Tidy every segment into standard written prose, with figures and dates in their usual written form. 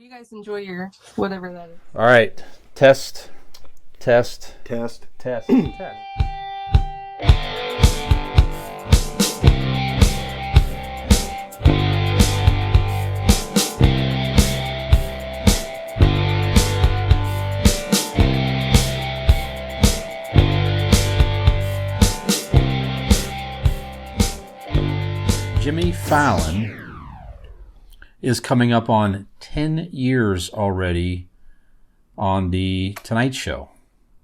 you guys enjoy your whatever that is. All right. Test. Jimmy Fallon is coming up on 10 years already on the Tonight Show.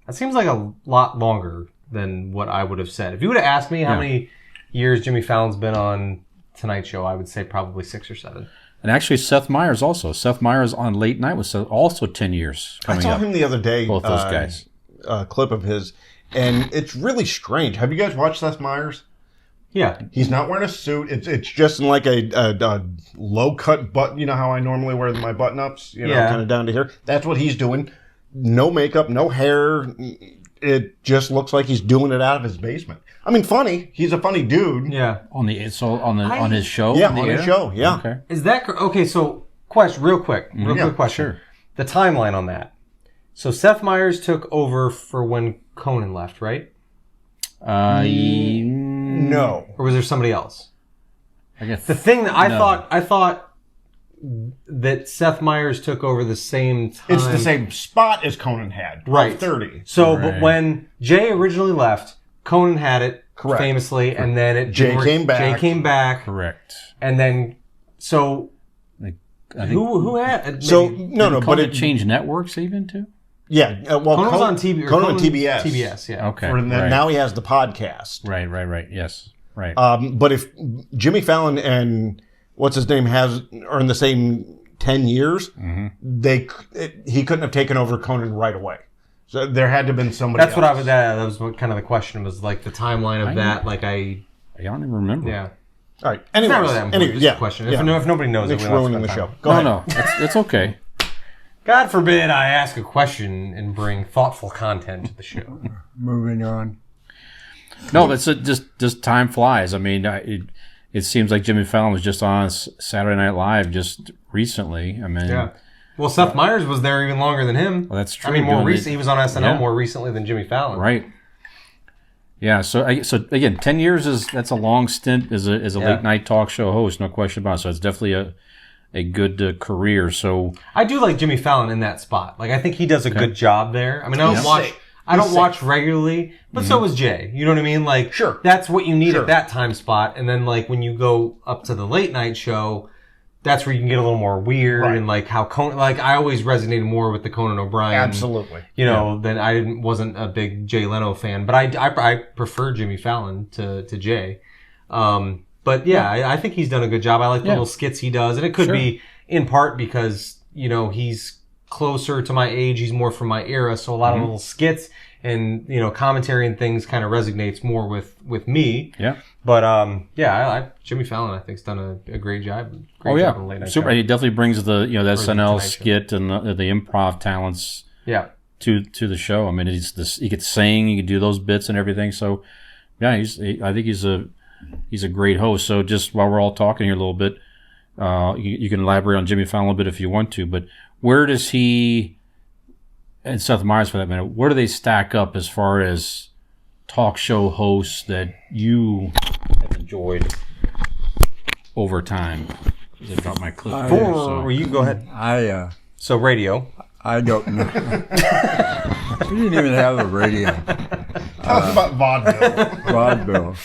That seems like a lot longer than what I would have said. If you would have asked me how many years Jimmy Fallon's been on Tonight Show, I would say probably 6 or 7. And actually, Seth Meyers also. Seth Meyers on Late Night was also 10 years coming up. I saw him the other day. Both those guys. A clip of his, and it's really strange. Have you guys watched Seth Meyers? Yeah. He's not wearing a suit. It's just in like a low cut button. You know how I normally wear my button ups, kind of down to here. That's what he's doing. No makeup, no hair. It just looks like he's doing it out of his basement. I mean, funny. He's a funny dude. Yeah. On his show. Yeah, on his show. Yeah. Okay. Is that okay? So, real quick question. Sure. The timeline on that. So Seth Meyers took over for when Conan left, right? No. Or was there somebody else? I guess The thing that I thought that Seth Meyers took over the same time. It's the same spot as Conan had. Right. 30. So, Right. but when Jay originally left, Conan had it famously, and then Jay came back. correct. and then so I think who had So maybe- no, but it changed networks even too. Yeah. Well, Conan was on TV. Conan on TBS. TBS, yeah. Okay. And then now he has the podcast. Right. Yes. Right. But if Jimmy Fallon and what's his name are in the same 10 years, he couldn't have taken over Conan right away. So there had to have been somebody. That's what I was. That was what kind of the question was, like the timeline of that. Like I don't even remember. yeah. All right. It's Anyways, not really that important. Just a question. If nobody knows Nick's it, we don't ruining have the to show. spend Go time. ahead. It's okay. God forbid I ask a question and bring thoughtful content to the show. Moving on. No, that's just time flies. I mean, it seems like Jimmy Fallon was just on Saturday Night Live just recently. I mean, Yeah. Well, Seth Meyers was there even longer than him. Well, that's true. I mean, more Doing recent. He was on SNL Yeah. more recently than Jimmy Fallon. right. Yeah. So again, 10 years that's a long stint as a late night talk show host, no question about it. So it's definitely a good career. So I do like Jimmy Fallon in that spot. Like, I think he does a good job there. I mean, I don't watch regularly, but so is Jay. You know what I mean? Like, Sure. That's what you need at that time spot. And then, like, when you go up to the late night show, that's where you can get a little more weird and like how Conan. Like, I always resonated more with the Conan O'Brien. Absolutely. You know, than I wasn't a big Jay Leno fan, but I prefer Jimmy Fallon to Jay. But yeah, I think he's done a good job. I like the little skits he does, and it could be in part because he's closer to my age. He's more from my era, so a lot of little skits and commentary and things kind of resonates more with me. yeah. But Jimmy Fallon I think's done a great job. Great job on the late night super. show. He definitely brings the the the SNL Tonight Show. skit and the improv talents Yeah. to the show. I mean, he could sing, he could do those bits and everything. So yeah, I think he's a great host. So just while we're all talking here a little bit, you can elaborate on Jimmy Fallon a little bit if you want to, but where does he, and Seth Meyers for that matter, where do they stack up as far as talk show hosts that you have enjoyed over time? I dropped my clip. Well, you go ahead. So radio. I don't know. We didn't even have a radio. Tell us about vaudeville. Vaudeville.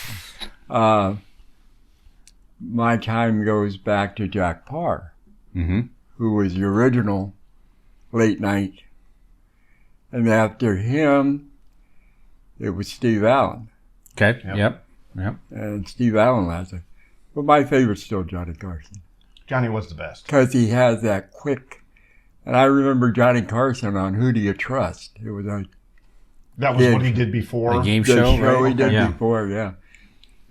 My time goes back to Jack Parr, who was the original late night. And after him, it was Steve Allen. Okay. Yep. And Steve Allen last it. But my favorite's still Johnny Carson. Johnny was the best. Because he has that quick. And I remember Johnny Carson on Who Do You Trust? It was a That was what he did before. The game the show, show right? he did Yeah. before, yeah.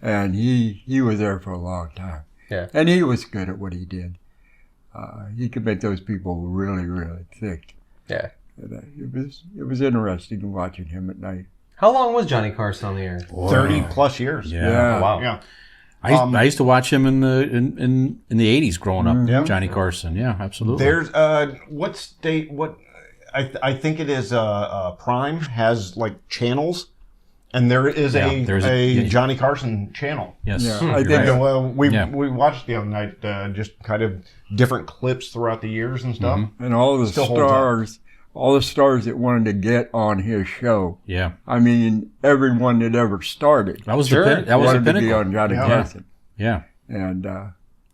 And he was there for a long time. Yeah. And he was good at what he did. He could make those people really, really thick. Yeah. And, it was interesting watching him at night. How long was Johnny Carson on the air? 30 plus years. Yeah. Oh, wow. Yeah. I used to watch him in the 80s growing up. Yeah. Johnny Carson. Yeah, absolutely. There's I think it is Prime has like channels, and there is a Johnny Carson channel. Yes. Yeah, You're I think right. We watched the other night just kind of different clips throughout the years and stuff. and all the Still holds up. stars, all the stars that wanted to get on his show. Yeah. I mean, everyone that ever started That was Sure. that was the wanted to be pinnacle. on Johnny Yeah. Carson, Yeah. and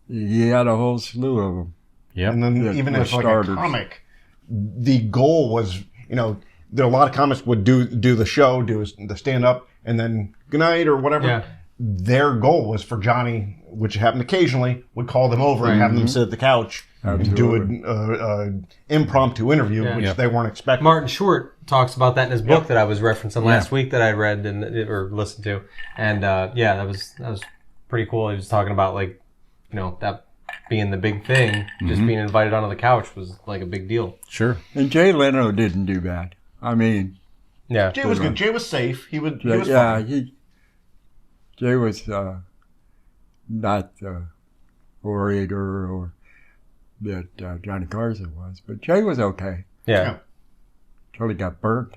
he had a whole slew of them. Yep. And then The- even the as like starters. a comic, the goal was, there are a lot of comics would do the show, do the stand up, and then good night or whatever. Yeah. Their goal was for Johnny, which happened occasionally, would call them over and have them sit at the couch and do an impromptu interview, Yeah. which Yeah. they weren't expecting. Martin Short talks about that in his book that I was referencing last week that I read or listened to, and that was pretty cool. He was talking about that being the big thing, just being invited onto the couch was like a big deal. Sure. And Jay Leno didn't do bad. I mean, Yeah, Jay was good. Jay was safe. He was yeah, fine. Jay was not the orator or that Johnny Carson was, but Jay was okay yeah. until he got burnt.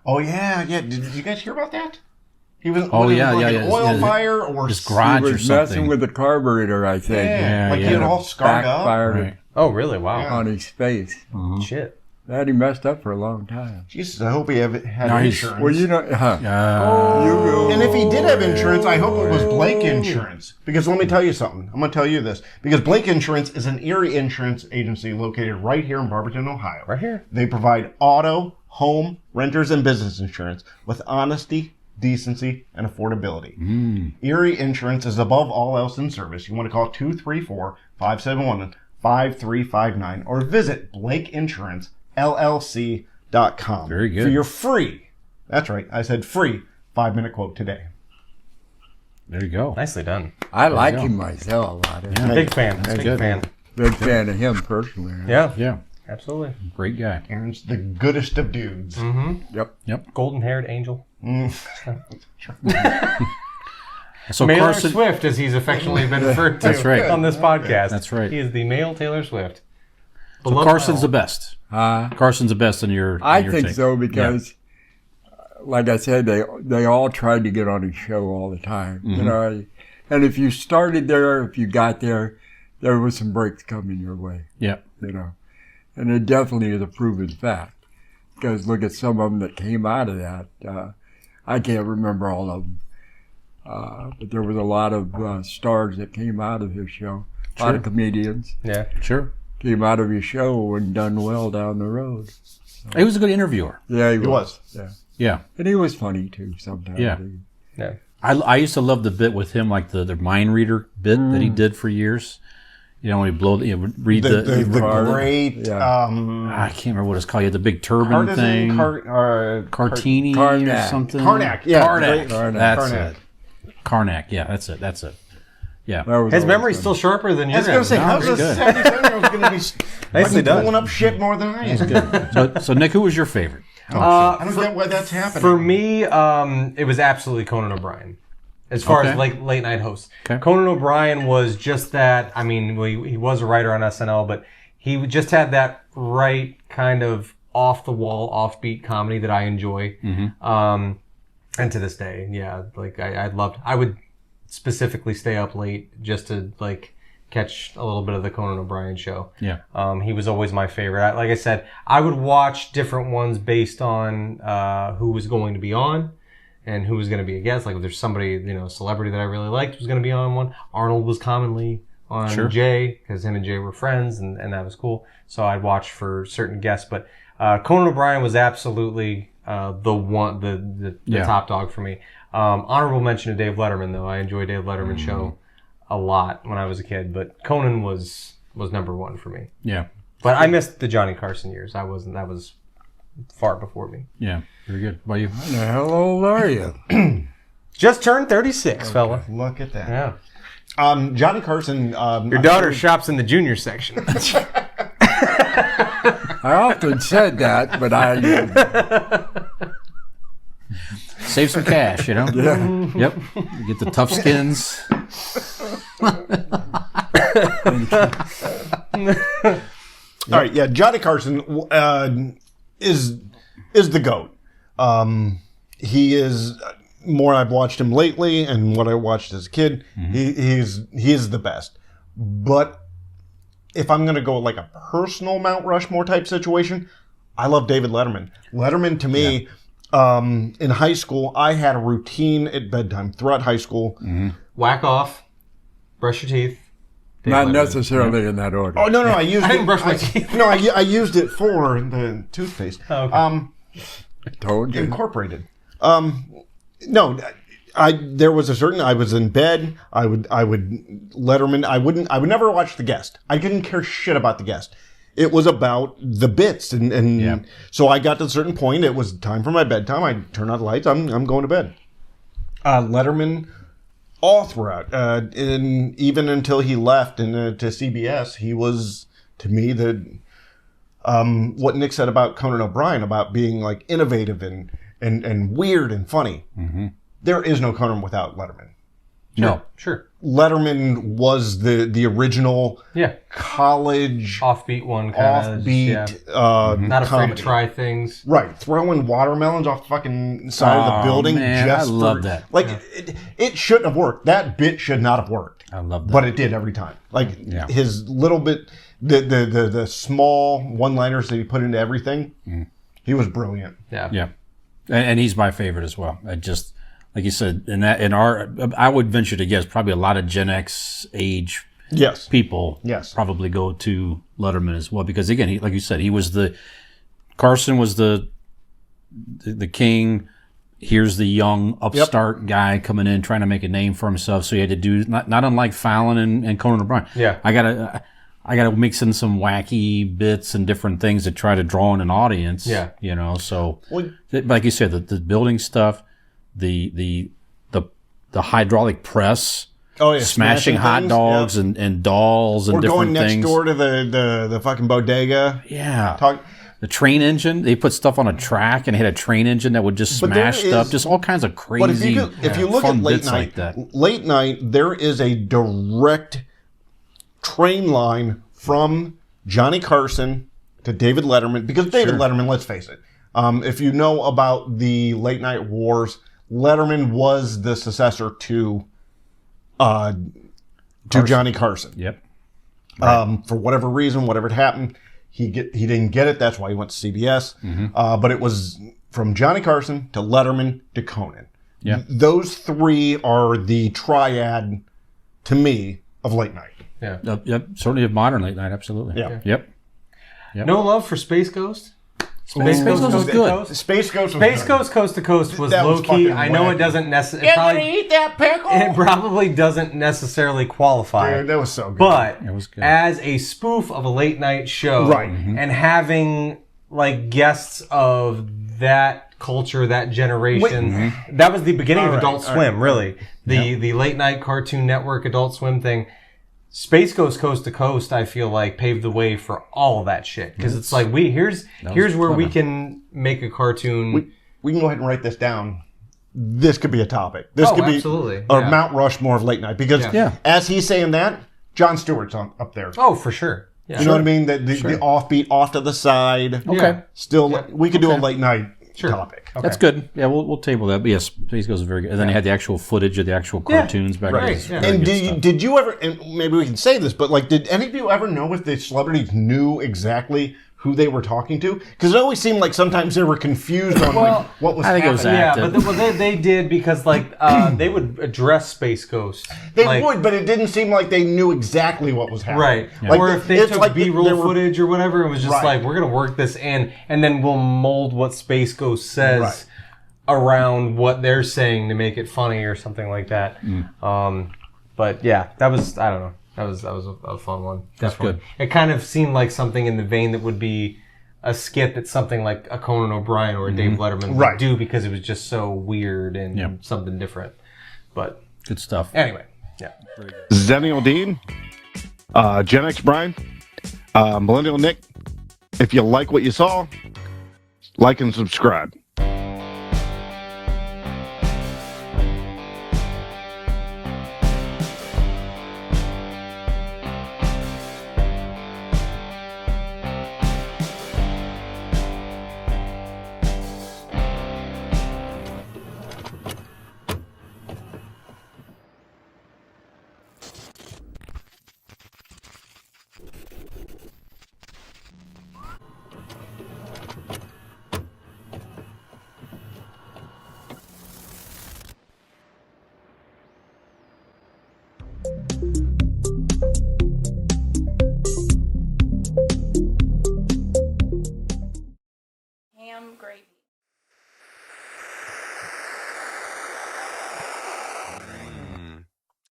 Oh yeah. Did you guys hear about that? He was. Oh, was it yeah, like yeah, an yeah. oil Yeah, fire or his He garage or was messing something. with the carburetor, I think. Yeah, like he had yeah. all scarred up. Backfired Right. Oh, really? Wow. Yeah. on his face. Shit. That he messed up for a long time. Jesus, I hope he had No, he's- insurance. Well, you know, And if he did have insurance, I hope it was Blake Insurance. Because let me tell you something. I'm going to tell you this. Because Blake Insurance is an Erie insurance agency located right here in Barberton, Ohio. Right here. They provide auto, home, renters, and business insurance with honesty, decency, and affordability. Erie Insurance is above all else in service. You want to call 234-571-5359 or visit BlakeInsuranceLLC.com. Very good. For your free, that's right, I said free, 5-minute quote today. There you go. Nicely done. I like go. him myself a lot. Yeah. Big fan. Very Big good. fan. Big fan of him personally. Yeah, Yeah. absolutely. Great guy. Aaron's the goodest of dudes. Yep. Golden-haired angel. So Taylor Carson. Swift, as he's affectionately been referred to That's right. on this podcast. That's right. He is the male Taylor Swift. So Beloved Carson's by the all. best. Carson's the best in your. I in your think take. so because, like I said, they all tried to get on his show all the time. You know, and if you started there, if you got there, there was some breaks coming your way. Yeah. You know, and it definitely is a proven fact. Because look at some of them that came out of that. I can't remember all of them, but there was a lot of stars that came out of his show. A lot of comedians Yeah. Sure. came out of his show and done well down the road. He was a good interviewer. Yeah, he was. Yeah, Yeah. and he was funny too sometimes. Yeah. Yeah. I used to love the bit with him, like the mind reader bit that he did for years. You know, when he read The card. great Yeah. I can't remember what it's called. He had the big turban Cartesian thing. Cartini or Karnak. something. Karnak, yeah. Karnak. Karnak. That's Karnak. it. Karnak. Yeah, that's it. That's it. Yeah. That was His always memory's fun. still sharper than I was yours. going to say, No, how's very this good. 77-year-old going to be Nicely done. pulling up shit more than I am? So Nick, who was your favorite? I don't get why that's happening. For me, it was absolutely Conan O'Brien. As far Okay. as late night hosts, Okay. Conan O'Brien was just that. I mean, he was a writer on SNL, but he just had that right kind of off the wall, offbeat comedy that I enjoy. And to this day, yeah, like I would specifically stay up late just to catch a little bit of the Conan O'Brien show. Yeah. He was always my favorite. Like I said, I would watch different ones based on who was going to be on and who was going to be a guest. Like if there's somebody, celebrity that I really liked was going to be on one. Arnold was commonly on Sure. Jay because him and Jay were friends and that was cool. So I'd watch for certain guests. But Conan O'Brien was absolutely the Yeah. top dog for me. Honorable mention to Dave Letterman, though. I enjoyed Dave Letterman's show a lot when I was a kid, but Conan was number one for me. Yeah. But I missed the Johnny Carson years. That was far before me. Yeah. Very good. What about you? How the hell old are you? Just turned 36, fella. Look at that. Yeah. Johnny Carson. Your daughter shops in the junior section. I often said that, but I Save some cash, you know? yeah. Yep. You get the tough skins. All right, yeah, Johnny Carson is the GOAT. He is more I've watched him lately, and what I watched as a kid. He is the best. But if I'm going to go like a personal Mount Rushmore type situation, I love David Letterman. Letterman to me, in high school, I had a routine at bedtime throughout high school. Whack off, brush your teeth. Not necessarily in that order. Oh no, I used I it. didn't brush my teeth. No, I used it for the toothpaste. Oh, okay. Told you. Incorporated. No, there was a certain. I was in bed. I would Letterman. I would never watch The Guest. I didn't care shit about The Guest. It was about the bits, and so I got to a certain point. It was time for my bedtime. I turn out the lights. I'm going to bed. Letterman, all throughout, and even until he left to CBS, he was to me the what Nick said about Conan O'Brien about being like innovative and weird and funny. There is no Conan without Letterman. Sure. Letterman was the original college Offbeat one, kind of. Not afraid comedy. to try things. Right, throwing watermelons off the fucking side of the building. Man, I love that. Like it shouldn't have worked. That bit should not have worked. I love that. But it did every time. Like his little bit, the small one-liners that he put into everything. He was brilliant. Yeah, and he's my favorite as well. I just. Like you said, I would venture to guess probably a lot of Gen X age people probably go to Letterman as well because again, like you said, he was Carson was the king. Here's the young upstart guy coming in trying to make a name for himself. So he had to do not unlike Fallon and Conan O'Brien. Yeah, I gotta mix in some wacky bits and different things to try to draw in an audience. Yeah, So like you said, the building stuff. The hydraulic press, smashing hot dogs and dolls and different things. We're going next door to the fucking bodega. Yeah, the train engine. They put stuff on a track and it had a train engine that would just smash stuff. Just all kinds of crazy. But if you look at late night, there is a direct train line from Johnny Carson to David Letterman because David Letterman. Let's face it. If you know about the late night wars. Letterman was the successor to Johnny Carson. Yep. For whatever reason, whatever had happened, he didn't get it. That's why he went to CBS. But it was from Johnny Carson to Letterman to Conan. Yeah. Those three are the triad, to me, of late night. Yeah. Yep. Certainly of modern late night. Absolutely. Yeah. Yep. No love for Space Ghost. Space Ghost was good. Space Ghost Coast to Coast was That low was key. fucking I know wacky. it doesn't necessarily. eat that pickle? It probably doesn't necessarily qualify. Dude, that was so good. But It was good. as a spoof of a late night show, Right. and having like guests of that culture, that generation, that was the beginning of Adult Swim. Really, the late night Cartoon Network Adult Swim thing. Space Ghost Coast to Coast, I feel like paved the way for all of that shit because it's like here's where we can make a cartoon. We can go ahead and write this down. This could be a topic. This could be absolutely. a Mount Rushmore of late night because as he's saying that, Jon Stewart's up there. Oh, for sure. Yeah. You know what I mean? The offbeat, off to the side. Okay. Still, we could do a late night topic. Okay. That's good. Yeah, we'll table that. But yes, Space Ghost is very good. And then they had the actual footage of the actual cartoons back then. Right. Yeah. And did you ever? And maybe we can say this, but like, did any of you ever know if the celebrities knew exactly who they were talking to? Because it always seemed like sometimes they were confused on what was I think happening. it was Yeah, but they did because like they would address Space Ghost. They would, but it didn't seem like they knew exactly what was happening. Right. Like, or if they it's took like B-roll they were- footage or whatever, it was just like, we're going to work this in, and then we'll mold what Space Ghost says around what they're saying to make it funny or something like that. But yeah, that was, I don't know. That was a fun one. That's Definitely. good. It kind of seemed like something in the vein that would be a skit that something like a Conan O'Brien or a Dave Letterman would do because it was just so weird and something different. But Good stuff. anyway, yeah. Xennial Dean, Gen X Brian, Millennial Nick. If you like what you saw, like and subscribe.